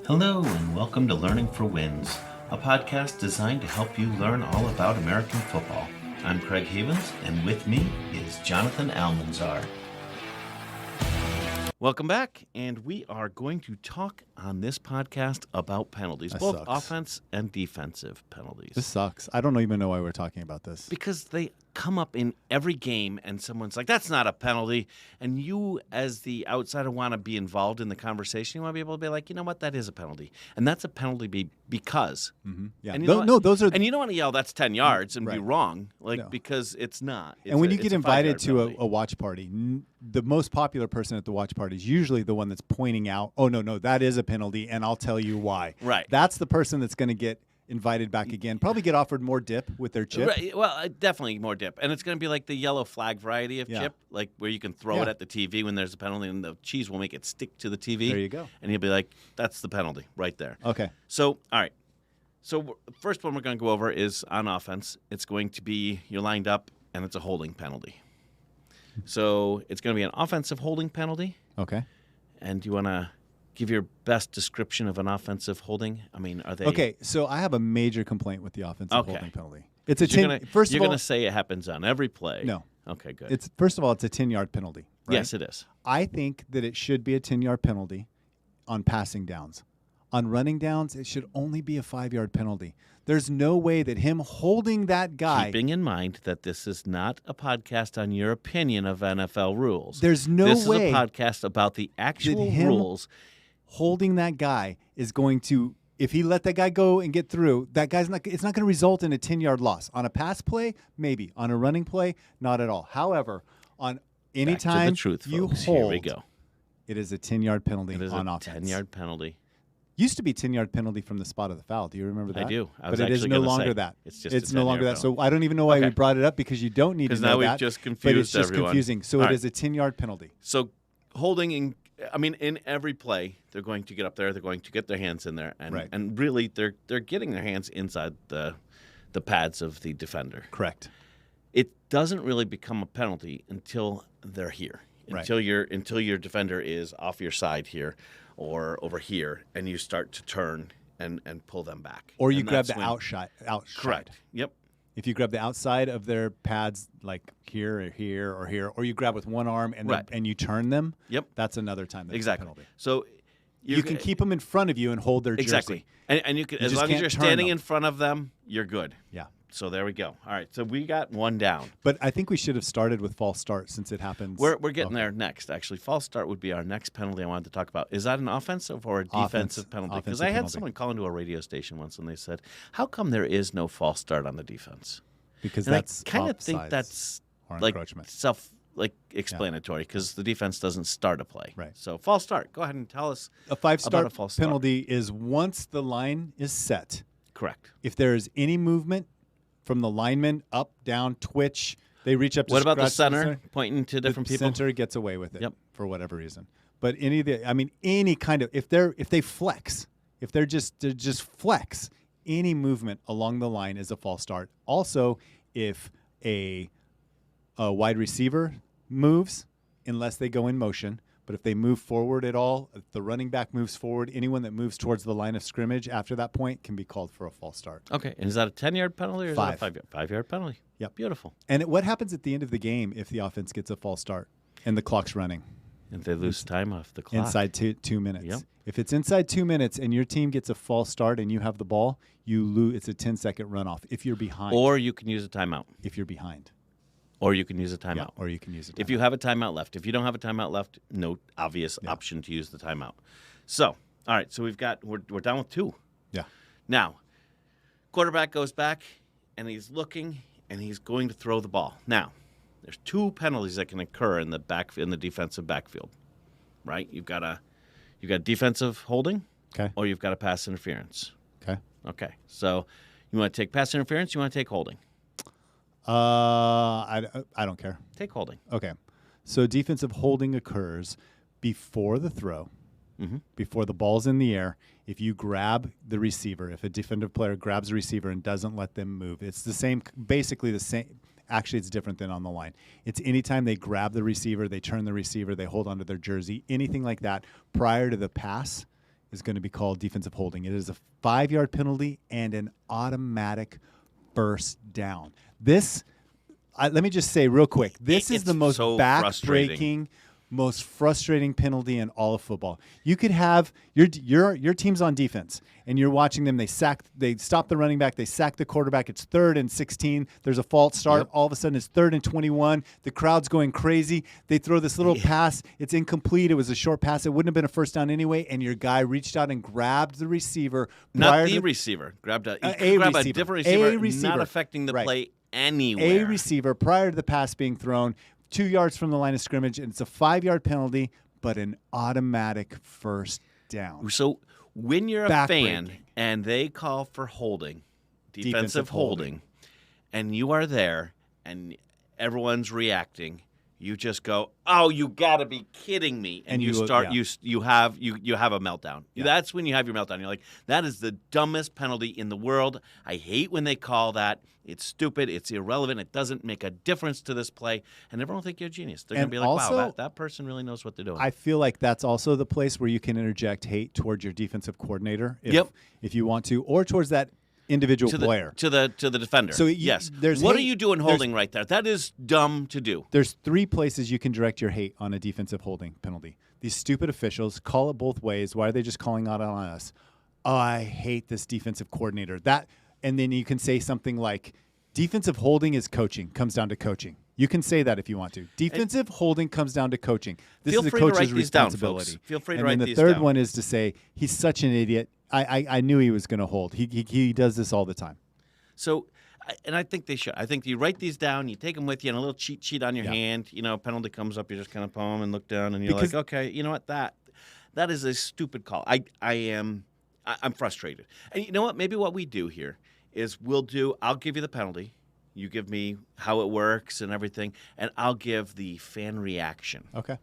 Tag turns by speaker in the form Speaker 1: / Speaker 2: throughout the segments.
Speaker 1: Hello and welcome to Learning for Wins, a podcast designed to help you learn all about American football. I'm Craig Havens, and with me is Jonathan Almanzar. Welcome back, and we are going to talk on this podcast about penalties, both offense and defensive penalties.
Speaker 2: This sucks. I don't even know why we're talking about this.
Speaker 1: Because they come up in every game, and someone's like, that's not a penalty. And you, as the outsider, want to be involved in the conversation. You want to be able to be like, you know what, that is a penalty. And that's a penalty because.
Speaker 2: Mm-hmm. Yeah.
Speaker 1: And
Speaker 2: those are.
Speaker 1: And you don't want to yell, that's 10 yards and
Speaker 2: right.
Speaker 1: be wrong,
Speaker 2: No.
Speaker 1: because it's not.
Speaker 2: And when you get invited to
Speaker 1: penalty.
Speaker 2: a watch party, the most popular person at the watch party is usually the one that's pointing out, oh, no, that is a penalty, and I'll tell you why.
Speaker 1: Right.
Speaker 2: That's the person that's going to get invited back again, probably get offered more dip with their chip.
Speaker 1: Right. Well, definitely more dip. And it's going to be like the yellow flag variety of chip, like where you can throw it at the TV when there's a penalty, and the cheese will make it stick to the TV.
Speaker 2: There you go.
Speaker 1: And he'll be like, that's the penalty right there.
Speaker 2: Okay.
Speaker 1: So, all right. So, first one we're going to go over is on offense. It's going to be you're lined up, and it's a holding penalty. So, it's going to be an offensive holding penalty.
Speaker 2: Okay.
Speaker 1: And do you want to give your best description of an offensive holding? I mean, are they...
Speaker 2: Okay, so I have a major complaint with the offensive holding penalty. It's a
Speaker 1: you're
Speaker 2: 10. First of all,
Speaker 1: you're going to say it happens on every play.
Speaker 2: No.
Speaker 1: Okay, good.
Speaker 2: It's first of all, it's a 10-yard penalty. Right?
Speaker 1: Yes, it is.
Speaker 2: I think that it should be a 10-yard penalty on passing downs. On running downs, it should only be a 5-yard penalty. There's no way that him holding that guy...
Speaker 1: Keeping in mind that this is not a podcast on your opinion of NFL rules.
Speaker 2: There's no
Speaker 1: This
Speaker 2: way...
Speaker 1: is a podcast about the actual rules.
Speaker 2: Holding that guy is going to... If he let that guy go and get through, that guy's not... It's not going to result in a 10-yard loss. On a pass play, maybe. On a running play, not at all. However, on any time you hold...
Speaker 1: Here we go.
Speaker 2: It is a 10-yard penalty on offense.
Speaker 1: It is a 10-yard penalty.
Speaker 2: Used to be 10-yard penalty from the spot of the foul. Do you remember that?
Speaker 1: I do.
Speaker 2: But it is no longer that.
Speaker 1: It's
Speaker 2: no longer that. So I don't even know why we brought it up, because you don't need to know that.
Speaker 1: Because now we've just confused
Speaker 2: but it's just
Speaker 1: everyone.
Speaker 2: Confusing. So it is a 10-yard penalty.
Speaker 1: So holding in every play, they're going to get up there. They're going to get their hands in there, and really they're getting their hands inside the pads of the defender.
Speaker 2: Correct.
Speaker 1: It doesn't really become a penalty until they're here. Until your defender is off your side here or over here, and you start to turn and pull them back.
Speaker 2: Or you grab the outside.
Speaker 1: Correct. Yep.
Speaker 2: If you grab the outside of their pads, like here or here or here, or you grab with one arm and you turn them, that's another time that's a penalty.
Speaker 1: So
Speaker 2: you can keep them in front of you and hold their jersey.
Speaker 1: Exactly. And you can, as long as you're standing in front of them, you're good.
Speaker 2: Yeah.
Speaker 1: So there we go. All right. So we got one down.
Speaker 2: But I think we should have started with false start, since it happens.
Speaker 1: We're getting there next. Actually, false start would be our next penalty I wanted to talk about. Is that an offensive or a defensive penalty? Because I had someone call into a radio station once, and they said, "How come there is no false start on the defense?"
Speaker 2: Because
Speaker 1: and
Speaker 2: that's
Speaker 1: I kind of think that's like explanatory, because the defense doesn't start a play.
Speaker 2: Right.
Speaker 1: So false start. Go ahead and tell us
Speaker 2: a 5-star
Speaker 1: about a false start.
Speaker 2: Penalty is once the line is set.
Speaker 1: Correct.
Speaker 2: If there is any movement from the lineman, up, down, twitch, they reach up to
Speaker 1: What about the center pointing to different people?
Speaker 2: The center gets away with it for whatever reason. But any kind of, if they flex, if they're just flex, any movement along the line is a false start. Also, if a wide receiver moves, unless they go in motion, but if they move forward at all, if the running back moves forward, anyone that moves towards the line of scrimmage after that point can be called for a false start.
Speaker 1: Okay. And is that a 10-yard penalty or is that a 5-yard? 5-yard penalty.
Speaker 2: Yep.
Speaker 1: Beautiful.
Speaker 2: And what happens at the end of the game if the offense gets a false start and the clock's running?
Speaker 1: And they lose time off the clock.
Speaker 2: Inside 2 minutes.
Speaker 1: Yep.
Speaker 2: If it's inside 2 minutes and your team gets a false start and you have the ball, you lose. It's a 10-second runoff if you're behind.
Speaker 1: Or you can use a timeout.
Speaker 2: If you're behind.
Speaker 1: Or you can use a timeout.
Speaker 2: Yeah, or you can use a timeout.
Speaker 1: If you have a timeout left. If you don't have a timeout left, no obvious option to use the timeout. So, all right, so we're down with 2.
Speaker 2: Yeah.
Speaker 1: Now, quarterback goes back, and he's looking, and he's going to throw the ball. Now, there's 2 penalties that can occur in the defensive backfield, right? You've got defensive holding, or you've got a pass interference. Okay. So, you want to take pass interference? You want to take holding?
Speaker 2: I don't care.
Speaker 1: Take holding.
Speaker 2: Okay. So defensive holding occurs before the throw, before the ball's in the air. If you grab the receiver, if a defensive player grabs the receiver and doesn't let them move, it's the same, basically the same. Actually, it's different than on the line. It's anytime they grab the receiver, they turn the receiver, they hold onto their jersey, anything like that prior to the pass is going to be called defensive holding. It is a 5-yard penalty and an automatic first down. This, let me just say real quick, this is the most
Speaker 1: so
Speaker 2: back-breaking, most frustrating penalty in all of football. You could have your team's on defense, and you're watching them. They stop the running back. They sack the quarterback. It's 3rd and 16. There's a false start.
Speaker 1: Yep.
Speaker 2: All of a sudden, it's 3rd and 21. The crowd's going crazy. They throw this little pass. It's incomplete. It was a short pass. It wouldn't have been a first down anyway. And your guy reached out and grabbed the receiver.
Speaker 1: Not the receiver. Grabbed a different receiver, not affecting the play anywhere.
Speaker 2: A receiver prior to the pass being thrown. 2 yards from the line of scrimmage, and it's a 5-yard penalty, but an automatic first down.
Speaker 1: So when you're a fan and they call for holding, defensive holding, and you are there and everyone's reacting, you just go, "Oh, you got to be kidding me!" And you start you have a meltdown. Yeah. That's when you have your meltdown. You're like, "That is the dumbest penalty in the world. I hate when they call that. It's stupid. It's irrelevant. It doesn't make a difference to this play." And everyone will think you're a genius. They're going to be like,
Speaker 2: also,
Speaker 1: "Wow, that person really knows what they're doing."
Speaker 2: I feel like that's also the place where you can interject hate towards your defensive coordinator if you want to, or towards that individual player
Speaker 1: to the defender. So yes, what are you doing holding right there? That is dumb to do.
Speaker 2: There's 3 places you can direct your hate on a defensive holding penalty. These stupid officials call it both ways. Why are they just calling out on us? Oh, I hate this defensive coordinator. And then you can say something like, defensive holding is coaching, comes down to coaching. You can say that if you want to. Defensive holding comes down to coaching. This is a coach's responsibility.
Speaker 1: Feel free to write these down.
Speaker 2: And then the third one is to say, he's such an idiot. I knew he was going to hold. He does this all the time.
Speaker 1: So, and I think they should. I think you write these down, you take them with you, and a little cheat sheet on your hand. You know, penalty comes up, you just kind of pull them and look down, and you're like, okay, you know what? That is a stupid call. I'm frustrated. And you know what? Maybe what we do here is I'll give you the penalty. You give me how it works and everything, and I'll give the fan reaction.
Speaker 2: Okay.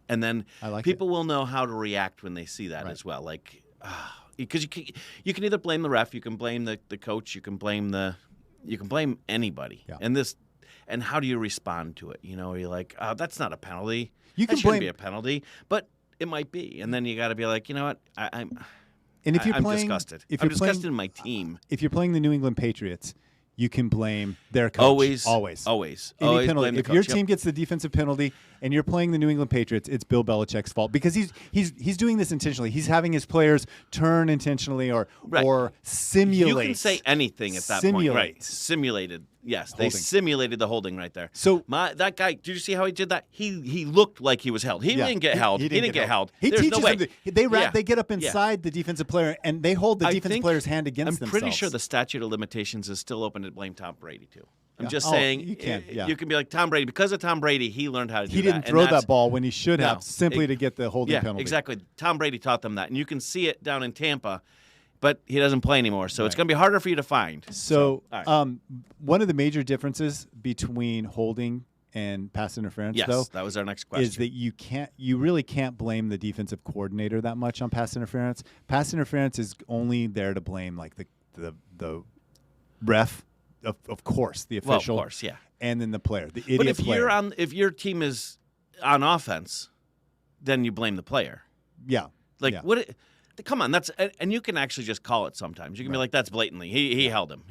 Speaker 1: And then people will know how to react when they see that as well. Like, because you can either blame the ref, you can blame the coach, you can blame anybody. Yeah. And how do you respond to it? You know, you're like, oh, that's not a penalty. That shouldn't be a penalty, but it might be. And then you got to be like, you know what? I'm disgusted. I'm disgusted in my team.
Speaker 2: If you're playing the New England Patriots, you can blame their coach. Always. Any penalty. If your team gets the defensive penalty and you're playing the New England Patriots, it's Bill Belichick's fault because he's doing this intentionally. He's having his players turn intentionally or simulate.
Speaker 1: You can say anything at that point. Right. Simulated. Yes, they simulated the holding right there.
Speaker 2: So
Speaker 1: that guy, did you see how he did that? He looked like he was held. He didn't get held. He didn't get held.
Speaker 2: He teaches them. They get up inside the defensive player and they hold the defensive player's hand against themselves.
Speaker 1: I'm pretty sure the statute of limitations is still open to blame Tom Brady too. I'm just saying
Speaker 2: you can.
Speaker 1: You can be like Tom Brady because of Tom Brady. He learned how to do that.
Speaker 2: He didn't throw that ball when he should have simply to get the holding penalty.
Speaker 1: Exactly. Tom Brady taught them that, and you can see it down in Tampa. But he doesn't play anymore, so it's going to be harder for you to find.
Speaker 2: So one of the major differences between holding and pass interference, though,
Speaker 1: that was our next question,
Speaker 2: is that you really can't blame the defensive coordinator that much on pass interference. Pass interference is only there to blame like the ref, of course, the official,
Speaker 1: of course,
Speaker 2: and then the player, the idiot
Speaker 1: player. But if your team is on offense, then you blame the player.
Speaker 2: Yeah,
Speaker 1: what? Come on, and you can actually just call it sometimes. You can be like, "That's blatantly he held him.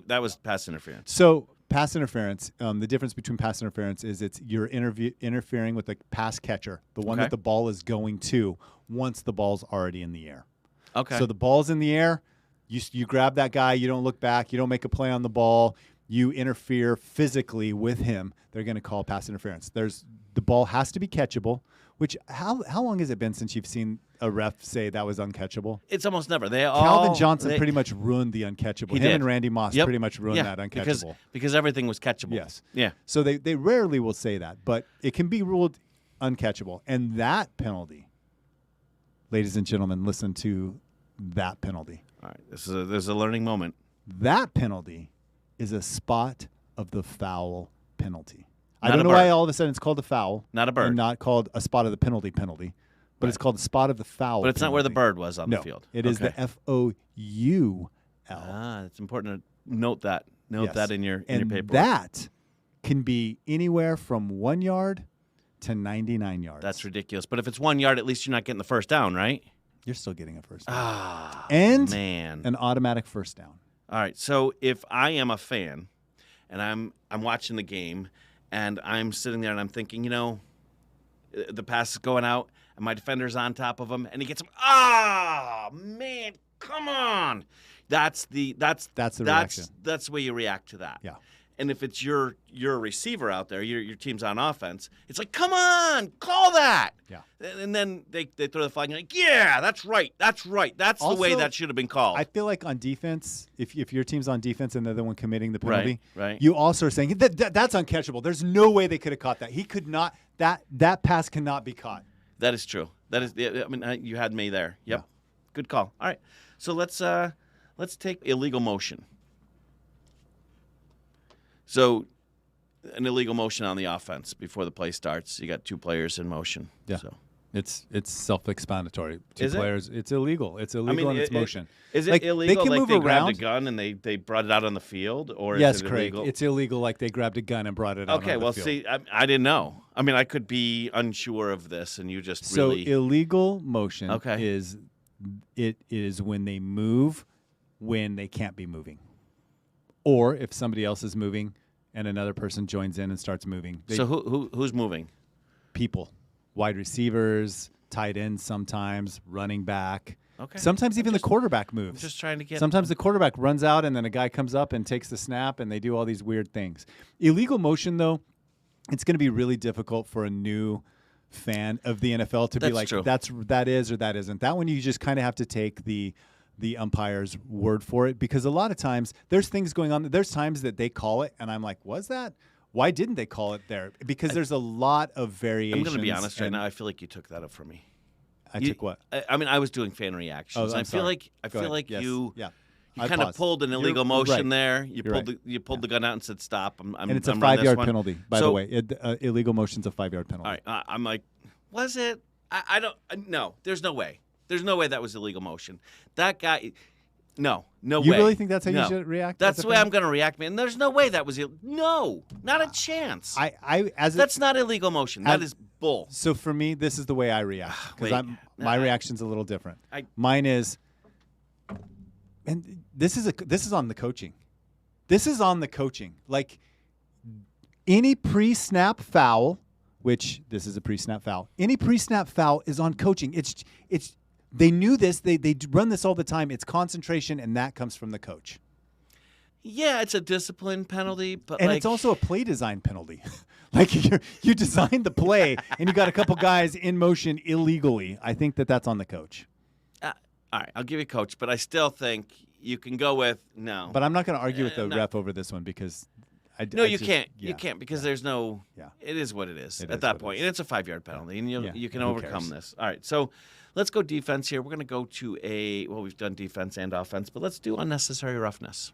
Speaker 1: That was pass interference."
Speaker 2: So pass interference. The difference between pass interference is you're interfering with the pass catcher, the one that the ball is going to, once the ball's already in the air.
Speaker 1: Okay.
Speaker 2: So the ball's in the air. You grab that guy. You don't look back. You don't make a play on the ball. You interfere physically with him. They're going to call pass interference. The ball has to be catchable. Which how long has it been since you've seen a ref say that was uncatchable?
Speaker 1: It's almost never.
Speaker 2: Calvin Johnson pretty much ruined the uncatchable. Him and Randy Moss pretty much ruined that uncatchable.
Speaker 1: Because everything was catchable.
Speaker 2: Yes.
Speaker 1: Yeah.
Speaker 2: So they rarely will say that, but it can be ruled uncatchable. And that penalty, ladies and gentlemen, listen to that penalty.
Speaker 1: All right. This is a learning moment.
Speaker 2: That penalty is a spot of the foul penalty. I don't know why all of a sudden it's called a foul.
Speaker 1: Not a bird.
Speaker 2: And not called a spot of the penalty, but it's called the spot of the foul.
Speaker 1: But it's not where the bird was on the field.
Speaker 2: It is the FOUL.
Speaker 1: It's important to note that. Note that in your paperwork.
Speaker 2: And that can be anywhere from 1 yard to 99 yards.
Speaker 1: That's ridiculous. But if it's 1 yard, at least you're not getting the first down, right?
Speaker 2: You're still getting a first down.
Speaker 1: And man,
Speaker 2: an automatic first down.
Speaker 1: All right. So if I am a fan and I'm watching the game and I'm sitting there and I'm thinking, the pass is going out and my defender's on top of him and he gets him. Man, come on. That's the reaction. That's the way you react to that.
Speaker 2: Yeah.
Speaker 1: And if it's your receiver out there, your team's on offense, it's like, come on, call that.
Speaker 2: Yeah.
Speaker 1: And then they throw the flag and you're like, yeah, that's right. That's also, the way that should have been called.
Speaker 2: I feel like on defense, if your team's on defense and they're the one committing the penalty,
Speaker 1: right.
Speaker 2: You also are saying that's uncatchable. There's no way they could have caught that. He could not. That pass cannot be caught.
Speaker 1: That is true. That is. I mean, you had me there. Yep.
Speaker 2: Yeah.
Speaker 1: Good call. All right. So let's take illegal motion. So, an illegal motion on the offense before the play starts. You got two players in motion.
Speaker 2: Yeah.
Speaker 1: So.
Speaker 2: It's self-explanatory.
Speaker 1: Is it?
Speaker 2: Players. It's illegal. It's illegal in its motion.
Speaker 1: Is it illegal? They grabbed a gun and they brought it out on the field, or
Speaker 2: yes,
Speaker 1: is it
Speaker 2: Craig,
Speaker 1: illegal?
Speaker 2: It's illegal. Like they grabbed a gun and brought it out.
Speaker 1: Okay.
Speaker 2: On the field.
Speaker 1: See, I didn't know. I mean, I could be unsure of this, and you just really.
Speaker 2: So illegal motion.
Speaker 1: Okay.
Speaker 2: is when they move when they can't be moving, or if somebody else is moving and another person joins in and starts moving.
Speaker 1: So who's moving?
Speaker 2: People. Wide receivers, tight ends sometimes, running back.
Speaker 1: Okay.
Speaker 2: Sometimes even the quarterback moves.
Speaker 1: I'm just trying to get.
Speaker 2: Sometimes the quarterback runs out and then a guy comes up and takes the snap and they do all these weird things. Illegal motion, though, it's going to be really difficult for a new fan of the NFL to be like,
Speaker 1: true.
Speaker 2: that is or that isn't. That one you just kind of have to take the umpire's word for it, because a lot of times there's things going on. There's times that they call it and I'm like, was that? Why didn't they call it there? Because there's a lot of variations.
Speaker 1: I'm going to be honest right now. I feel like you took that up from me.
Speaker 2: I took what?
Speaker 1: I mean, I was doing fan reactions.
Speaker 2: Oh,
Speaker 1: I feel like
Speaker 2: yes.
Speaker 1: you
Speaker 2: I
Speaker 1: kind of
Speaker 2: paused.
Speaker 1: pulled an illegal motion
Speaker 2: right.
Speaker 1: there. You pulled the gun out and said stop. And
Speaker 2: it's a 5-yard penalty, by the way. Illegal motion's a 5-yard penalty.
Speaker 1: All right. I'm like, was it? I don't. No, there's no way. There's no way that was illegal motion. That guy. No way.
Speaker 2: You really think that's how you should react?
Speaker 1: That's the way I'm going to react, man. There's no way that was no, not a chance. That's not illegal motion. That is bull.
Speaker 2: So for me, this is the way I react, because my reaction's a little different. Mine is, and this is on the coaching. This is on the coaching. Like any pre-snap foul, which this is a pre-snap foul. Any pre-snap foul is on coaching. It's. They knew this. They run this all the time. It's concentration, and that comes from the coach.
Speaker 1: Yeah, it's a discipline penalty, but
Speaker 2: it's also a play design penalty. Like you designed the play, and you got a couple guys in motion illegally. I think that's on the coach.
Speaker 1: All right, I'll give you coach, but I still think you can go with no.
Speaker 2: But I'm not going to argue with the ref over this one, because
Speaker 1: you can't. Yeah. You can't, because there's no.
Speaker 2: Yeah.
Speaker 1: It is what it is at that point, and it's a 5-yard penalty, and you can overcome this. All right, so. Let's go defense here. We're going to go to we've done defense and offense, but let's do unnecessary roughness.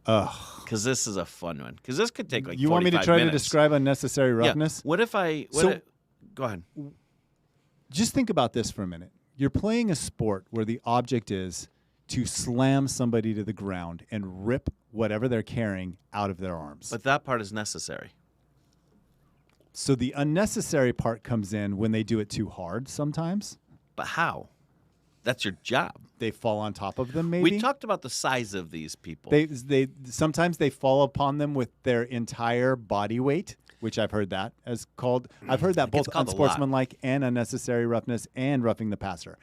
Speaker 1: Because this is a fun one. Because this could take like 45 minutes.
Speaker 2: You want me to try to describe unnecessary roughness?
Speaker 1: Yeah. What if go ahead.
Speaker 2: Just think about this for a minute. You're playing a sport where the object is to slam somebody to the ground and rip whatever they're carrying out of their arms.
Speaker 1: But that part is necessary.
Speaker 2: So the unnecessary part comes in when they do it too hard sometimes.
Speaker 1: But how? That's your job.
Speaker 2: They fall on top of them, maybe?
Speaker 1: We talked about the size of these people.
Speaker 2: They sometimes they fall upon them with their entire body weight, which I've heard that as called. I've heard that both unsportsmanlike and unnecessary roughness and roughing the passer.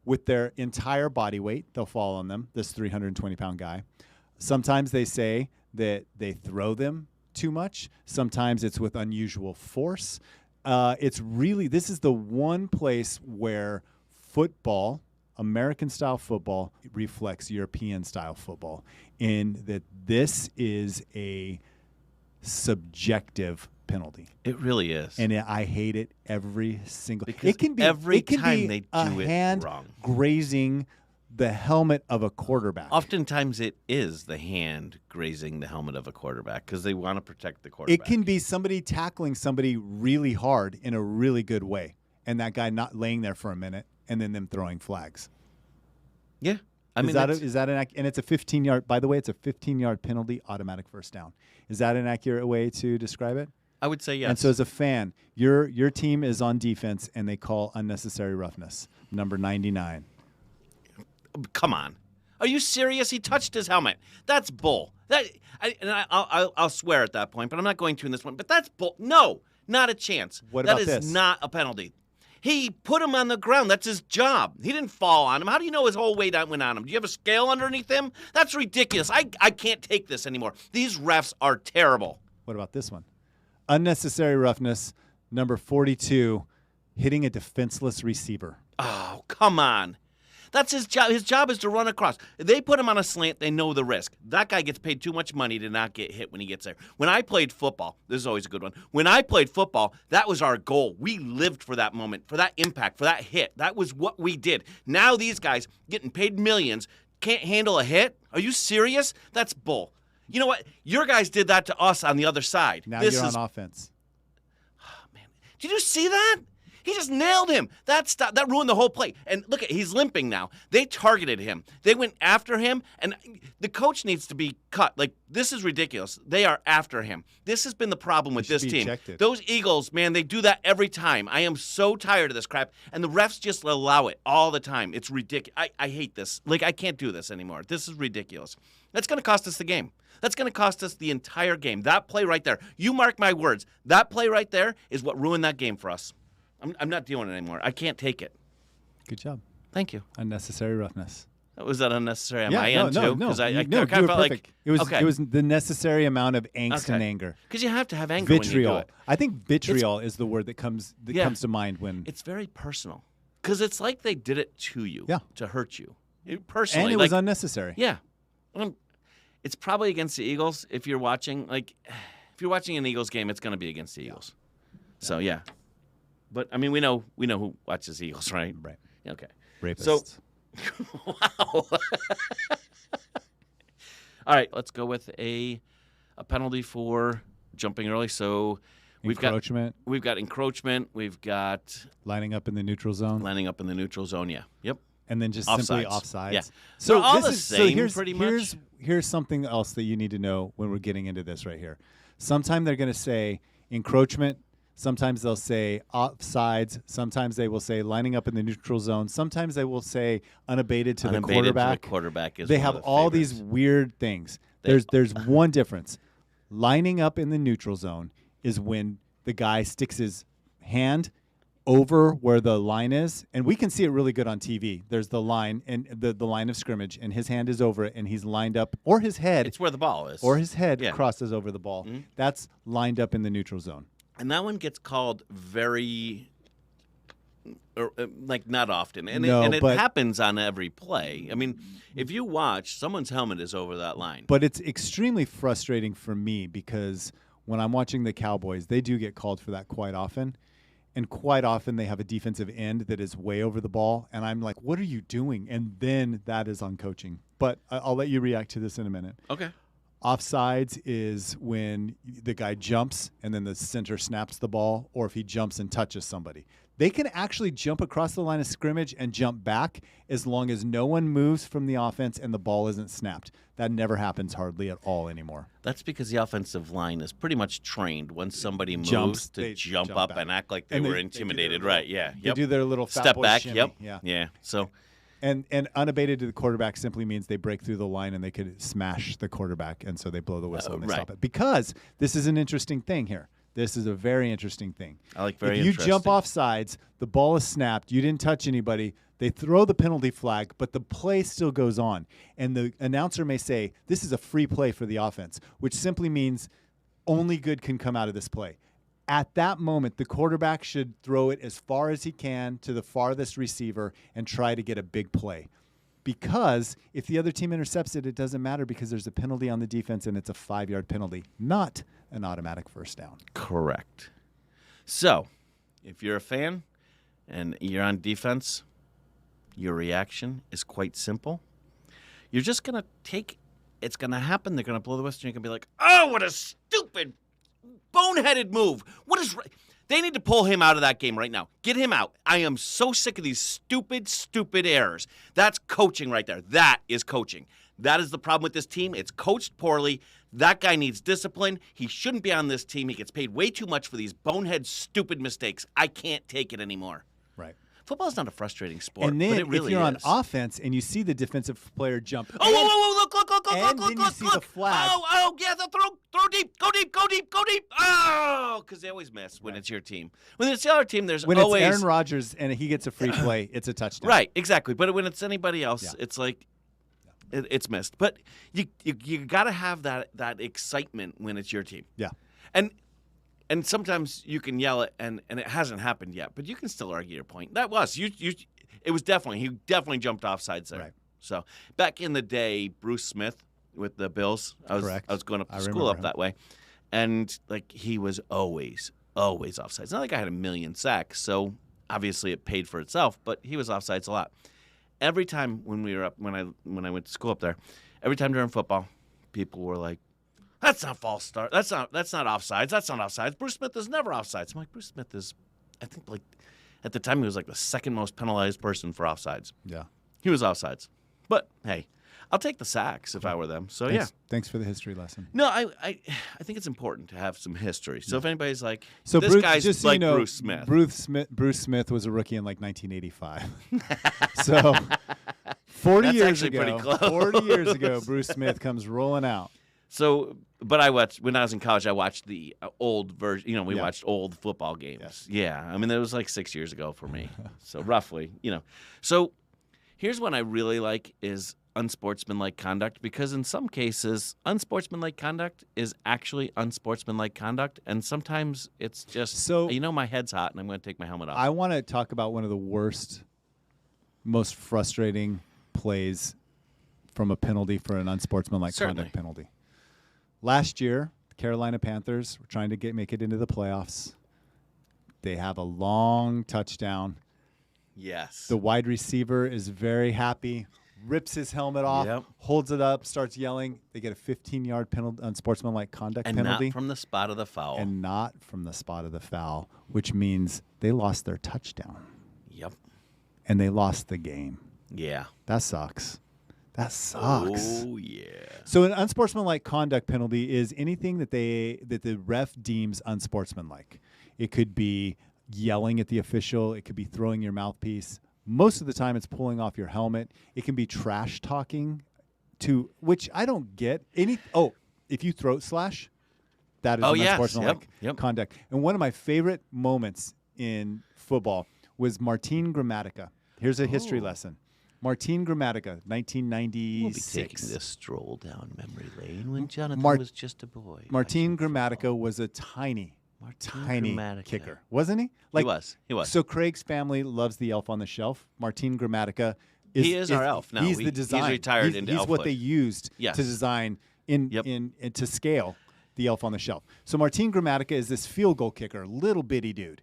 Speaker 2: With their entire body weight, they'll fall on them, this 320-pound guy. Sometimes they say that they throw them too much. Sometimes it's with unusual force. This is the one place where football, American-style football, reflects European-style football, in that this is a subjective penalty.
Speaker 1: It really is.
Speaker 2: And I hate it every single.
Speaker 1: Because
Speaker 2: it can be
Speaker 1: every time
Speaker 2: be
Speaker 1: they do
Speaker 2: a
Speaker 1: it
Speaker 2: hand
Speaker 1: wrong.
Speaker 2: Grazing the helmet of a quarterback.
Speaker 1: Oftentimes it is the hand grazing the helmet of a quarterback because they want to protect the quarterback.
Speaker 2: It can be somebody tackling somebody really hard in a really good way, and that guy not laying there for a minute, and then them throwing flags.
Speaker 1: Yeah.
Speaker 2: And it's a 15-yard, by the way, it's a 15-yard penalty, automatic first down. Is that an accurate way to describe it?
Speaker 1: I would say yes.
Speaker 2: And so as a fan, your team is on defense, and they call unnecessary roughness, number 99.
Speaker 1: Come on. Are you serious? He touched his helmet. That's bull. I'll swear at that point, but I'm not going to in this one. But that's bull. No, not a chance.
Speaker 2: What about
Speaker 1: That
Speaker 2: this?
Speaker 1: is not a penalty. He put him on the ground. That's his job. He didn't fall on him. How do you know his whole weight went on him? Do you have a scale underneath him? That's ridiculous. I can't take this anymore. These refs are terrible.
Speaker 2: What about this one? Unnecessary roughness, number 42, hitting a defenseless receiver.
Speaker 1: Oh, come on. That's his job. His job is to run across. If they put him on a slant, they know the risk. That guy gets paid too much money to not get hit when he gets there. When I played football, this is always a good one. When I played football, that was our goal. We lived for that moment, for that impact, for that hit. That was what we did. Now these guys getting paid millions can't handle a hit? Are you serious? That's bull. You know what? Your guys did that to us on the other side.
Speaker 2: Now you're on offense.
Speaker 1: Oh, man. Did you see that? He just nailed him. That ruined the whole play. And look, he's limping now. They targeted him. They went after him, and the coach needs to be cut. Like, this is ridiculous. They are after him. This has been the problem with this team.
Speaker 2: Ejected.
Speaker 1: Those Eagles, man, they do that every time. I am so tired of this crap, and the refs just allow it all the time. It's ridiculous. I hate this. Like, I can't do this anymore. This is ridiculous. That's going to cost us the game. That's going to cost us the entire game. That play right there. You mark my words. That play right there is what ruined that game for us. I'm not doing it anymore. I can't take it.
Speaker 2: Good job.
Speaker 1: Thank you.
Speaker 2: Unnecessary roughness.
Speaker 1: Was that unnecessary on
Speaker 2: Yeah,
Speaker 1: my end too?
Speaker 2: no.
Speaker 1: Because I
Speaker 2: You were
Speaker 1: kind of felt
Speaker 2: perfect.
Speaker 1: like
Speaker 2: It was the necessary amount of angst and anger.
Speaker 1: Because you have to have anger when you do
Speaker 2: Vitriol.
Speaker 1: it.
Speaker 2: I think vitriol is the word that comes to mind when.
Speaker 1: It's very personal. Because it's like they did it to you.
Speaker 2: Yeah.
Speaker 1: To hurt you. Personally.
Speaker 2: And it was unnecessary.
Speaker 1: Yeah. It's probably against the Eagles. If you're watching, if you're watching an Eagles game, it's going to be against the Eagles. So yeah. But I mean, we know who watches Eagles, right?
Speaker 2: Right.
Speaker 1: Okay.
Speaker 2: Rapists.
Speaker 1: So, wow. All right, let's go with a penalty for jumping early. So we've got encroachment. We've got
Speaker 2: lining up in the neutral zone.
Speaker 1: Yeah. Yep.
Speaker 2: And then just
Speaker 1: Offsides.
Speaker 2: simply offsides.
Speaker 1: Yeah.
Speaker 2: So
Speaker 1: all
Speaker 2: this
Speaker 1: the
Speaker 2: is
Speaker 1: same,
Speaker 2: here's,
Speaker 1: pretty much.
Speaker 2: Here's something else that you need to know when we're getting into this right here. Sometimes they're going to say encroachment. Sometimes they'll say offsides. Sometimes they will say lining up in the neutral zone. Sometimes they will say unabated to the quarterback.
Speaker 1: To the quarterback is
Speaker 2: they
Speaker 1: one
Speaker 2: have
Speaker 1: of the
Speaker 2: all
Speaker 1: favorites.
Speaker 2: these weird things. There's one difference. Lining up in the neutral zone is when the guy sticks his hand over where the line is, and we can see it really good on TV. There's the line and the line of scrimmage, and his hand is over it, and he's lined up, or his head.
Speaker 1: It's where the ball is.
Speaker 2: Or his head crosses over the ball.
Speaker 1: Mm-hmm.
Speaker 2: That's lined up in the neutral zone.
Speaker 1: And that one gets called very, not often. And it happens on every play. I mean, if you watch, someone's helmet is over that line.
Speaker 2: But it's extremely frustrating for me because when I'm watching the Cowboys, they do get called for that quite often. And quite often they have a defensive end that is way over the ball. And I'm like, what are you doing? And then that is on coaching. But I'll let you react to this in a minute.
Speaker 1: Okay.
Speaker 2: Offsides is when the guy jumps and then the center snaps the ball, or if he jumps and touches somebody. They can actually jump across the line of scrimmage and jump back as long as no one moves from the offense and the ball isn't snapped. That never happens hardly at all anymore.
Speaker 1: That's because the offensive line is pretty much trained when somebody moves
Speaker 2: they
Speaker 1: jump up
Speaker 2: back.
Speaker 1: and act like they were intimidated. Right, yeah.
Speaker 2: They do their little fat
Speaker 1: step
Speaker 2: boy
Speaker 1: back.
Speaker 2: shimmy.
Speaker 1: Yep. Yeah. So.
Speaker 2: And unabated to the quarterback simply means they break through the line and they could smash the quarterback, and so they blow the whistle and they stop it. Because this is an interesting thing here. This is a very interesting thing.
Speaker 1: If you
Speaker 2: jump off sides, the ball is snapped, you didn't touch anybody, they throw the penalty flag, but the play still goes on. And the announcer may say, this is a free play for the offense, which simply means only good can come out of this play. At that moment, the quarterback should throw it as far as he can to the farthest receiver and try to get a big play. Because if the other team intercepts it, it doesn't matter because there's a penalty on the defense and it's a 5-yard penalty, not an automatic first down.
Speaker 1: Correct. So, if you're a fan and you're on defense, your reaction is quite simple. You're just going to it's going to happen. They're going to blow the whistle and you're going to be like, oh, what a stupid boneheaded move. They need to pull him out of that game right now. Get him out. I am so sick of these stupid errors. That's coaching right there. That is coaching. That is the problem with this team. It's coached poorly. That guy needs discipline. He shouldn't be on this team. He gets paid way too much for these bonehead, stupid mistakes. I can't take it anymore.
Speaker 2: Right.
Speaker 1: Football's not a frustrating sport,
Speaker 2: And then
Speaker 1: but it really
Speaker 2: if you're on
Speaker 1: is.
Speaker 2: offense and you see the defensive player jump,
Speaker 1: Oh, whoa, whoa, whoa, look,
Speaker 2: and then you see the flag.
Speaker 1: Oh, yeah, throw deep, go deep. Oh, because they always miss when it's your team. When it's the other team, there's
Speaker 2: when
Speaker 1: always.
Speaker 2: it's Aaron Rodgers and he gets a free play, it's a touchdown.
Speaker 1: Right, exactly. But when it's anybody else, it's like it's missed. But you got to have that excitement when it's your team.
Speaker 2: Yeah.
Speaker 1: And sometimes you can yell it, and it hasn't happened yet, but you can still argue your point. That was he definitely jumped offsides there.
Speaker 2: Right.
Speaker 1: So back in the day, Bruce Smith with the Bills, I was going up to school up that way, and like he was always offsides. Not like I had a million sacks, so obviously it paid for itself, but he was offsides a lot. Every time when we were up, when I went to school up there, every time during football, people were like, "That's not false start. That's not offsides. That's not offsides. Bruce Smith is never offsides." I'm like, Bruce Smith is, I think like, at the time he was like the second most penalized person for offsides.
Speaker 2: Yeah.
Speaker 1: He was offsides, but hey, I'll take the sacks if I were them. So
Speaker 2: Thanks for the history lesson.
Speaker 1: No, I think it's important to have some history. So if anybody's like,
Speaker 2: So
Speaker 1: this guy's
Speaker 2: just
Speaker 1: like
Speaker 2: so
Speaker 1: Bruce Smith.
Speaker 2: Bruce Smith was a rookie in like 1985. So 40
Speaker 1: That's
Speaker 2: years
Speaker 1: actually
Speaker 2: ago,
Speaker 1: pretty close.
Speaker 2: 40 years ago, Bruce Smith comes rolling out.
Speaker 1: So, but when I was in college, I watched the old version. We watched old football games.
Speaker 2: Yes.
Speaker 1: Yeah, I mean, that was like 6 years ago for me. So roughly, So here's what I really like is unsportsmanlike conduct, because in some cases, unsportsmanlike conduct is actually unsportsmanlike conduct, and sometimes it's just my head's hot and I'm going to take my helmet off.
Speaker 2: I want to talk about one of the worst, most frustrating plays from a penalty for an unsportsmanlike conduct penalty. Last year, the Carolina Panthers were trying to make it into the playoffs. They have a long touchdown.
Speaker 1: Yes.
Speaker 2: The wide receiver is very happy, rips his helmet off, holds it up, starts yelling. They get a 15-yard penalty, unsportsmanlike conduct penalty.
Speaker 1: And not from the spot of the foul.
Speaker 2: And not from the spot of the foul, which means they lost their touchdown.
Speaker 1: Yep.
Speaker 2: And they lost the game.
Speaker 1: Yeah.
Speaker 2: That sucks. That sucks.
Speaker 1: Oh, yeah.
Speaker 2: So an unsportsmanlike conduct penalty is anything that the ref deems unsportsmanlike. It could be yelling at the official. It could be throwing your mouthpiece. Most of the time, it's pulling off your helmet. It can be trash talking, which I don't get. If you throat slash, that is unsportsmanlike conduct. And one of my favorite moments in football was Martin Gramatica. Here's a history lesson. Martin Gramatica, 1996.
Speaker 1: We'll be taking this stroll down memory lane when Jonathan was just a boy.
Speaker 2: Martin Gramatica was a tiny kicker, wasn't he?
Speaker 1: He was.
Speaker 2: So Craig's family loves the Elf on the Shelf. Martin Gramatica is
Speaker 1: our elf now.
Speaker 2: He's the design.
Speaker 1: He's retired into
Speaker 2: He's
Speaker 1: elfhood.
Speaker 2: what they used to design to scale the Elf on the Shelf. So Martin Gramatica is this field goal kicker, little bitty dude.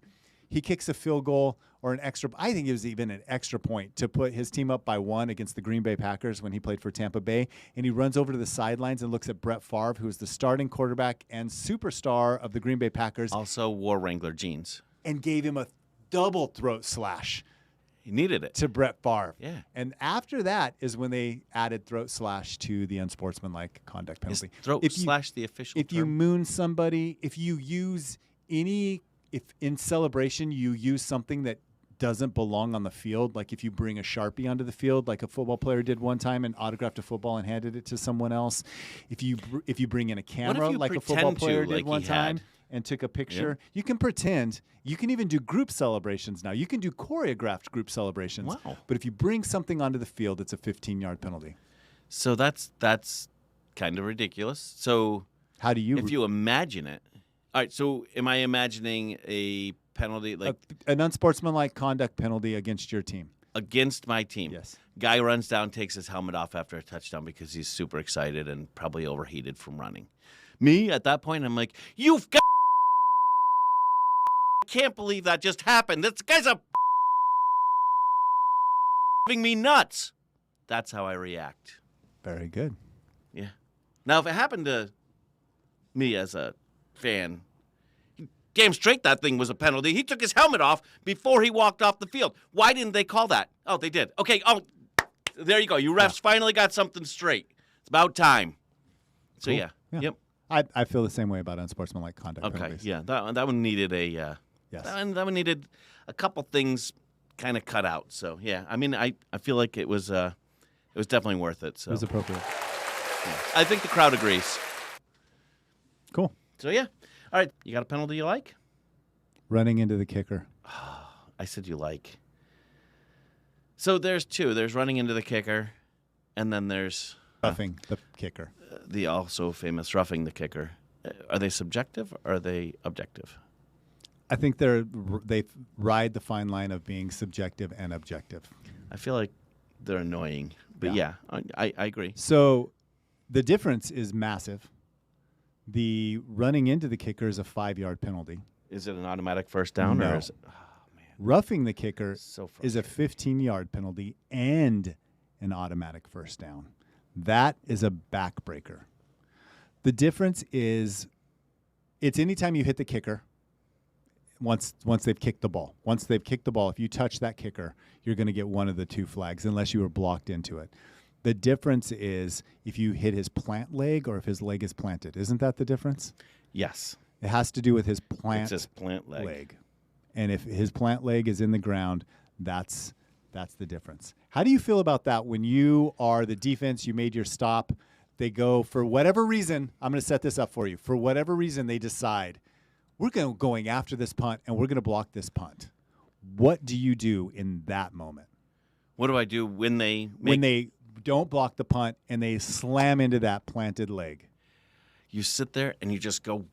Speaker 2: He kicks a field goal or an extra. I think it was even an extra point to put his team up by 1 against the Green Bay Packers when he played for Tampa Bay. And he runs over to the sidelines and looks at Brett Favre, who is the starting quarterback and superstar of the Green Bay Packers.
Speaker 1: Also wore Wrangler jeans.
Speaker 2: And gave him a double throat slash.
Speaker 1: He needed it.
Speaker 2: To Brett Favre.
Speaker 1: Yeah.
Speaker 2: And after that is when they added throat slash to the unsportsmanlike conduct penalty.
Speaker 1: Is throat slash the official
Speaker 2: If you moon somebody, if you use if in celebration you use something that doesn't belong on the field, like if you bring a Sharpie onto the field, like a football player did one time and autographed a football and handed it to someone else, if you bring in a camera, like a football player did one time and took a picture, you can pretend. You can even do group celebrations now. You can do choreographed group celebrations.
Speaker 1: Wow.
Speaker 2: But if you bring something onto the field, it's a 15-yard penalty.
Speaker 1: So that's kind of ridiculous. So
Speaker 2: how do you?
Speaker 1: If you imagine it. All right, so am I imagining a penalty like
Speaker 2: an unsportsmanlike conduct penalty against your team?
Speaker 1: Against my team.
Speaker 2: Yes.
Speaker 1: Guy runs down, takes his helmet off after a touchdown because he's super excited and probably overheated from running. Me, at that point, I'm like, you've got I can't believe that just happened. This guy's me nuts. That's how I react.
Speaker 2: Very good.
Speaker 1: Yeah. Now, if it happened to me as a fan, damn straight that thing was a penalty. He took his helmet off before he walked off the field. Why didn't they call that? Oh, they did. Okay. Oh, there you go. You refs finally got something straight. It's about time. So,
Speaker 2: cool.
Speaker 1: Yep.
Speaker 2: I feel the same way about unsportsmanlike conduct penalties.
Speaker 1: Yeah. That one needed a
Speaker 2: yes.
Speaker 1: that one needed a couple things kind of cut out. So yeah, I mean, I feel like it was definitely worth it. So
Speaker 2: It was appropriate.
Speaker 1: yeah. I think the crowd agrees.
Speaker 2: Cool.
Speaker 1: So yeah, all right. You got a penalty you like?
Speaker 2: Running into the kicker.
Speaker 1: I said you like. So there's two. There's running into the kicker, and then there's
Speaker 2: Roughing the kicker.
Speaker 1: the also famous roughing the kicker. Are they subjective or are they objective?
Speaker 2: I think they ride the fine line of being subjective and objective.
Speaker 1: I feel like they're annoying, but yeah, I agree.
Speaker 2: So the difference is massive. The running into the kicker is a 5-yard penalty.
Speaker 1: Is it an automatic first down
Speaker 2: No.
Speaker 1: or is it? Oh man,
Speaker 2: Roughing the kicker
Speaker 1: so
Speaker 2: is a 15-yard penalty and an automatic first down. That is a backbreaker. The difference is it's anytime you hit the kicker once they've kicked the ball. Once they've kicked the ball, if you touch that kicker, you're going to get one of the two flags unless you were blocked into it. The difference is if you hit his plant leg or if his leg is planted. Isn't that the difference?
Speaker 1: Yes,
Speaker 2: It has to do with his plant,
Speaker 1: it's his plant leg.
Speaker 2: And if his plant leg is in the ground, that's the difference. How do you feel about that when you are the defense, you made your stop, they go for whatever reason, I'm going to set this up for you. For whatever reason, they decide, we're going after this punt and we're going to block this punt. What do you do in that moment?
Speaker 1: What do I do when they
Speaker 2: When they don't block the punt and they slam into that planted leg?
Speaker 1: You sit there and you just go.